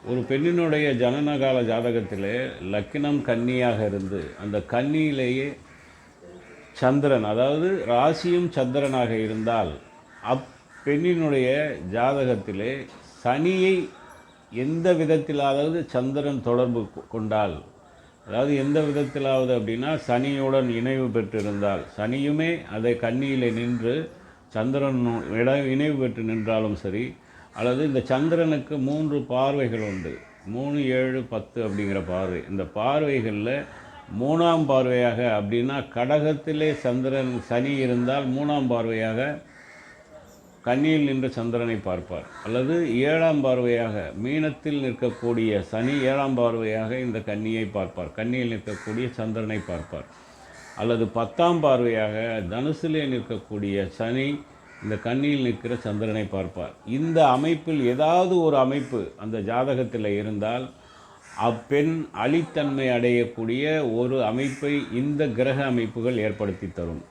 ஒரு பெண்ணினுடைய ஜனனகால ஜாதகத்திலே லக்கினம் கன்னியாக இருந்து அந்த கன்னியிலேயே சந்திரன், அதாவது ராசியும் சந்திரனாக இருந்தால் அப்பெண்ணினுடைய ஜாதகத்திலே சனியை எந்த விதத்திலாவது சந்திரன் தொடர்பு கொண்டால், அதாவது எந்த விதத்திலாவது அப்படின்னா சனியுடன் இணைவு பெற்றிருந்தால், சனியுமே அதை கன்னியிலே நின்று சந்திரன் இணைவு பெற்று நின்றாலும் சரி, அல்லது இந்த சந்திரனுக்கு 3 பார்வைகள் உண்டு, 3, 7, 10 அப்படிங்கிற பார்வை. இந்த பார்வைகளில் 3ஆம் பார்வையாக அப்படின்னா கடகத்திலே சனி இருந்தால் 3ஆம் பார்வையாக கன்னியில் நின்று சந்திரனை பார்ப்பார், அல்லது 7ஆம் பார்வையாக மீனத்தில் நிற்கக்கூடிய சனி 7ஆம் பார்வையாக இந்த கன்னியை பார்ப்பார், கன்னியில் நிற்கக்கூடிய சந்திரனை பார்ப்பார், அல்லது 10ஆம் பார்வையாக தனுசிலே நிற்கக்கூடிய சனி இந்த கன்னியில் நிற்கிற சந்திரனை பார்ப்பார். இந்த அமைப்பில் ஏதாவது ஒரு அமைப்பு அந்த ஜாதகத்தில் இருந்தால் அப்பெண் அழித்தன்மை அடையக்கூடிய ஒரு அமைப்பை இந்த கிரக அமைப்புகள் ஏற்படுத்தி தரும்.